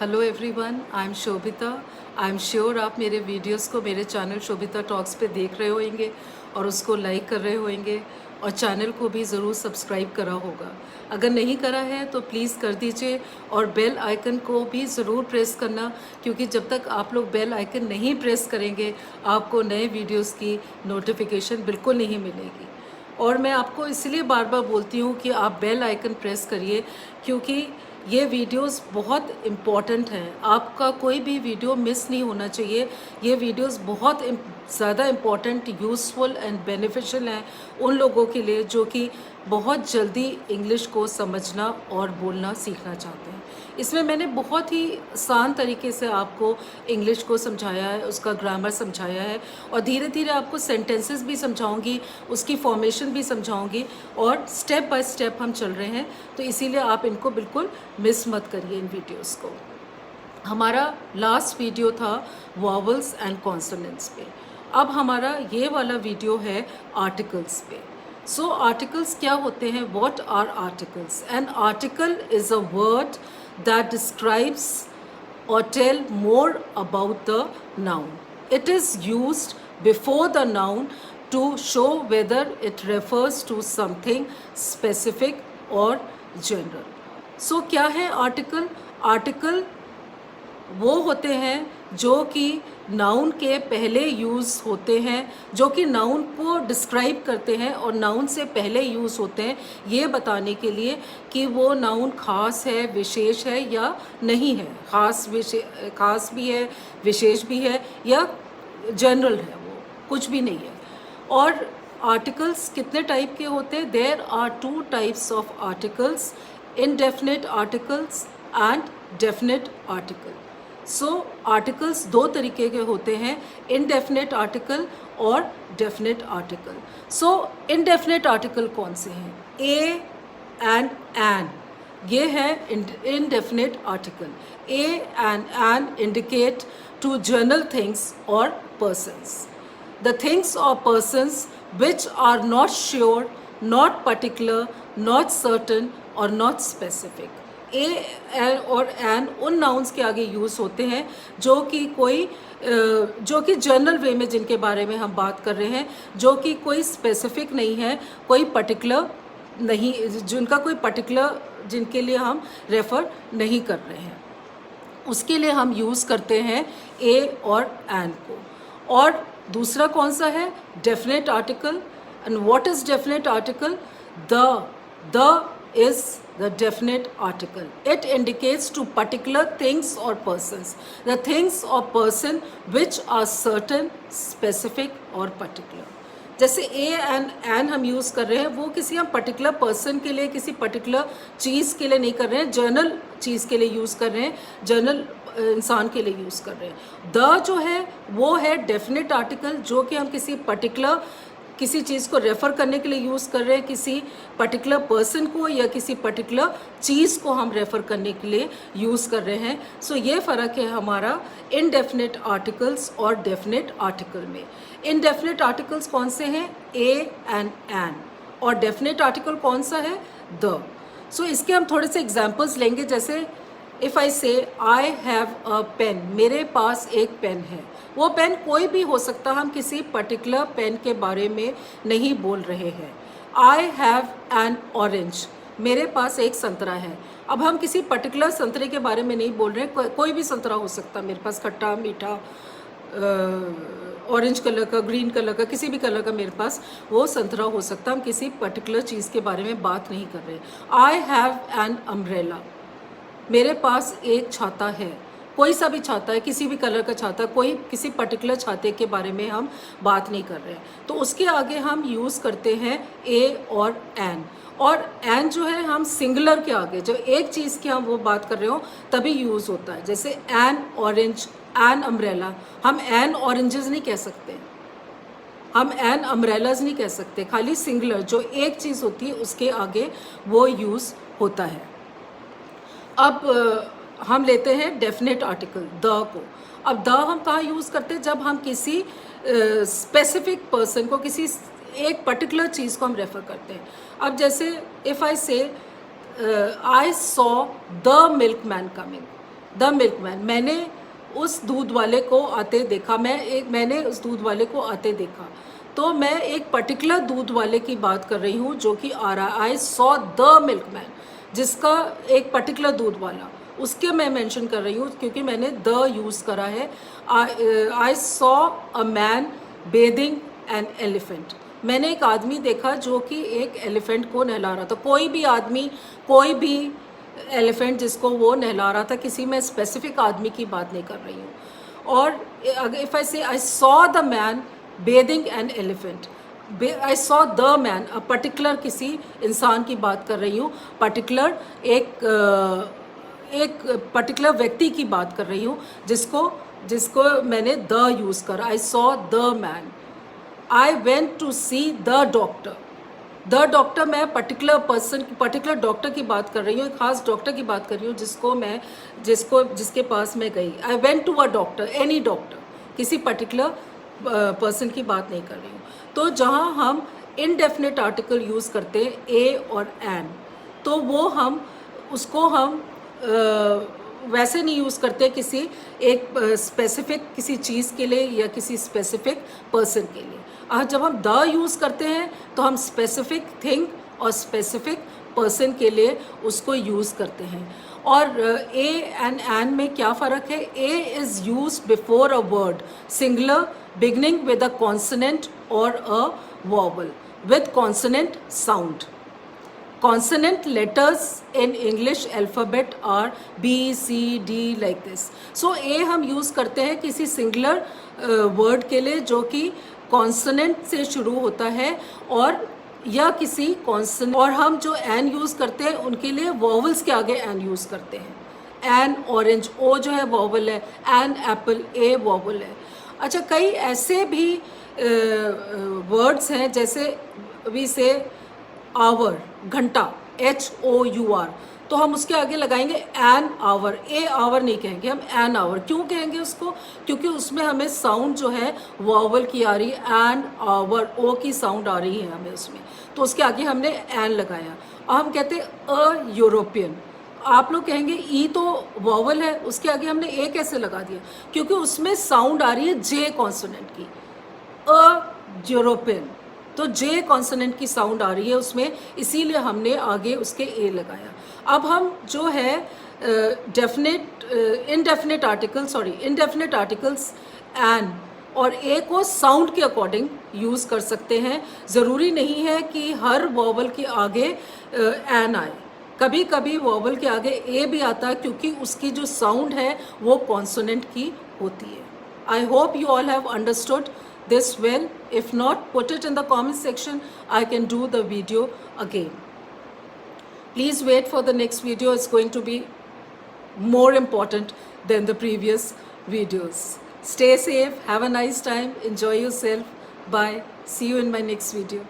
Hello everyone, I am Shobhita. I am sure आप मेरे videos को मेरे चैनल शोभिता टॉक्स पे देख रहे होंगे और उसको लाइक कर रहे होंगे और चैनल को भी ज़रूर सब्सक्राइब करा होगा। अगर नहीं करा है तो प्लीज़ कर दीजिए और बेल आइकन को भी ज़रूर प्रेस करना, क्योंकि जब तक आप लोग बेल आइकन नहीं प्रेस करेंगे आपको नए वीडियोस की नोटिफिकेशन बिल्कुल नहीं मिलेगी। और मैं आपको इसलिए बार बार बोलती हूँ कि आप बेल आइकन प्रेस करिए, क्योंकि ये वीडियोस बहुत इम्पॉर्टेंट हैं। आपका कोई भी वीडियो मिस नहीं होना चाहिए। ये वीडियोस बहुत ज़्यादा इम्पॉर्टेंट, यूज़फुल एंड बेनिफिशियल हैं उन लोगों के लिए जो कि बहुत जल्दी इंग्लिश को समझना और बोलना सीखना चाहते हैं। इसमें मैंने बहुत ही आसान तरीके से आपको इंग्लिश को समझाया है, उसका ग्रामर समझाया है और धीरे धीरे आपको सेंटेंसेस भी समझाऊंगी, उसकी फॉर्मेशन भी समझाऊंगी और स्टेप बाय स्टेप हम चल रहे हैं। तो इसीलिए आप इनको बिल्कुल मिस मत करिए इन वीडियोस को। हमारा लास्ट वीडियो था वॉवल्स एंड कॉन्सोनेंट्स पे। अब हमारा ये वाला वीडियो है आर्टिकल्स पे। सो आर्टिकल्स क्या होते हैं? What are articles? An article is a word that describes or tell more about the noun. It is used before the noun to show whether it refers to something specific or general. So क्या है article? Article वो होते हैं जो कि noun के पहले use होते हैं, जो कि नाउन को डिस्क्राइब करते हैं और नाउन से पहले यूज़ होते हैं ये बताने के लिए कि वो नाउन ख़ास है, विशेष है या नहीं है। ख़ास भी है, विशेष भी है या जनरल है, वो कुछ भी नहीं है। और आर्टिकल्स कितने टाइप के होते हैं? There are 2 types of articles, indefinite articles and definite article. So articles 2 तरीके के होते हैं, इनडेफिनिट आर्टिकल और definite article. So indefinite article कौन से हैं? ए एंड एन, ये है indefinite article. A and an indicate to general things और persons. The things or persons which are not sure, not particular, not certain or not specific. ए और N उन nouns के आगे यूज़ होते हैं जो कि जनरल वे में जिनके बारे में हम बात कर रहे हैं, जो कि कोई स्पेसिफिक नहीं है, कोई पर्टिकुलर नहीं, जिनका कोई पर्टिकुलर जिनके लिए हम रेफ़र नहीं कर रहे हैं, उसके लिए हम यूज़ करते हैं ए और एन को। और दूसरा कौन सा है? Definite article. And what is definite article? The is the definite article. It indicates to particular things or persons. The things or person which are certain, specific or particular. जैसे ए एंड एन हम use कर रहे हैं, वो किसी हम particular person के लिए, किसी पर्टिकुलर चीज़ के लिए नहीं कर रहे हैं, जनरल चीज़ के लिए यूज़ कर रहे हैं, जनरल इंसान के लिए यूज़ कर रहे हैं। द जो है वो है डेफिनेट आर्टिकल, जो कि हम किसी चीज़ को रेफ़र करने के लिए यूज़ कर रहे हैं, किसी पर्टिकुलर पर्सन को या किसी पर्टिकुलर चीज़ को हम रेफ़र करने के लिए यूज़ कर रहे हैं। सो ये फ़र्क है हमारा इनडेफिनिट आर्टिकल्स और डेफिनेट आर्टिकल में। इनडेफिनिट आर्टिकल्स कौन से हैं? A and an. और डेफिनेट आर्टिकल कौन सा है? द। सो इसके हम थोड़े से एग्जाम्पल्स लेंगे। जैसे इफ़ आई से आई हैव अ पेन, मेरे पास एक पेन है। वो पेन कोई भी हो सकता, हम किसी पर्टिकुलर पेन के बारे में नहीं बोल रहे हैं। आई हैव एन ऑरेंज, मेरे पास एक संतरा है। अब हम किसी पर्टिकुलर संतरे के बारे में नहीं बोल रहे हैं, कोई भी संतरा हो सकता है मेरे पास, खट्टा मीठा, ऑरेंज कलर का, ग्रीन कलर का, किसी भी कलर का मेरे पास वो संतरा हो सकता है। हम किसी पर्टिकुलर चीज़ के बारे में बात नहीं कर रहे। आई हैव एन अम्ब्रेला, मेरे पास एक छाता है। कोई सा भी छाता है, किसी भी कलर का छाता, कोई किसी पर्टिकुलर छाते के बारे में हम बात नहीं कर रहे। तो उसके आगे हम यूज़ करते हैं ए और एन। और एन जो है हम सिंगुलर के आगे, जो एक चीज़ की हम वो बात कर रहे हो तभी यूज़ होता है। जैसे एन ऑरेंज, एन अम्ब्रेला, हम एन ऑरेंजेस नहीं कह सकते, हम एन अम्ब्रेलाज नहीं कह सकते। खाली सिंगुलर जो एक चीज़ होती है उसके आगे वो यूज़ होता है। अब हम लेते हैं डेफिनेट आर्टिकल द को। अब द हम कहाँ यूज़ करते हैं? जब हम किसी स्पेसिफिक पर्सन को, किसी एक पर्टिकुलर चीज़ को हम रेफ़र करते हैं। अब जैसे इफ़ आई से आई saw the milkman coming, the milkman, मैंने उस दूध वाले को आते देखा, मैंने उस दूध वाले को आते देखा। तो मैं एक पर्टिकुलर दूध वाले की बात कर रही हूँ जो कि आ रहा, आई सॉ द मिल्कमैन, जिसका एक पर्टिकुलर दूध वाला, उसके मैं मेंशन कर रही हूँ क्योंकि मैंने द यूज़ करा है। I saw a man bathing an elephant, मैंने एक आदमी देखा जो कि एक एलिफेंट को नहला रहा था। कोई भी आदमी, कोई भी एलिफेंट जिसको वो नहला रहा था, किसी मैं स्पेसिफिक आदमी की बात नहीं कर रही हूँ। और इफ़ आई से आई saw the man bathing an elephant, I saw the man, particular किसी इंसान की बात कर रही हूँ, पर्टिकुलर एक पर्टिकुलर व्यक्ति की बात कर रही हूँ जिसको मैंने द यूज़ करा। I saw the man, I went to see the doctor. The doctor, मैं पर्टिकुलर पर्सन, पर्टिकुलर डॉक्टर की बात कर रही हूँ, एक खास डॉक्टर की बात कर रही हूँ जिसके पास मैं गई। I went to a doctor, any doctor, किसी पर्टिकुलर पर्सन की बात नहीं कर रही हूँ। तो जहाँ हम इनडेफिनेट आर्टिकल यूज़ करते हैं ए और एन, तो वो उसको हम वैसे नहीं यूज़ करते किसी एक स्पेसिफिक किसी चीज़ के लिए या किसी स्पेसिफिक पर्सन के लिए। जब हम द यूज़ करते हैं तो हम स्पेसिफिक थिंग और स्पेसिफिक पर्सन के लिए उसको यूज़ करते हैं। और ए एंड एन में क्या फ़र्क है? A is use before a word, singular, beginning with a consonant और a vowel with consonant sound. Consonant letters in English alphabet are B, C, D like this. So A हम use करते हैं किसी singular word के लिए जो कि consonant से शुरू होता है और या किसी कॉन्सोनेंट, और हम जो एन यूज़ करते हैं उनके लिए वॉवल्स के आगे एन यूज़ करते हैं। एन ऑरेंज, ओ जो है वॉवल है, एन एप्पल, ए वॉवल है। अच्छा, कई ऐसे भी वर्ड्स हैं जैसे वी से आवर, घंटा, HOUR, तो हम उसके आगे लगाएंगे एन आवर, ए आवर नहीं कहेंगे, हम एन आवर। क्यों कहेंगे उसको? क्योंकि उसमें हमें साउंड जो है वॉवल की आ रही है, एन आवर, ओ की साउंड आ रही है हमें उसमें, तो उसके आगे हमने एन लगाया। और हम कहते हैं अ यूरोपियन, आप लोग कहेंगे ई तो वॉवल है, उसके आगे हमने ए कैसे लगा दिया? क्योंकि उसमें साउंड आ रही है जे कॉन्सोनेंट की, अ यूरोपियन, तो जे कॉन्सोनेंट की साउंड आ रही है उसमें, इसीलिए हमने आगे उसके ए लगाया। अब हम जो है इनडेफिनेट आर्टिकल्स एन और ए को साउंड के अकॉर्डिंग यूज़ कर सकते हैं। ज़रूरी नहीं है कि हर वॉवल के आगे एन आए, कभी कभी वॉवल के आगे ए भी आता है क्योंकि उसकी जो साउंड है वो कॉन्सोनेंट की होती है। I hope you all have understood this well. If not, put it in the comment section. I can do the video again. Please wait for the next video. It's going to be more important than the previous videos. Stay safe. Have a nice time. Enjoy yourself. Bye. See you in my next video.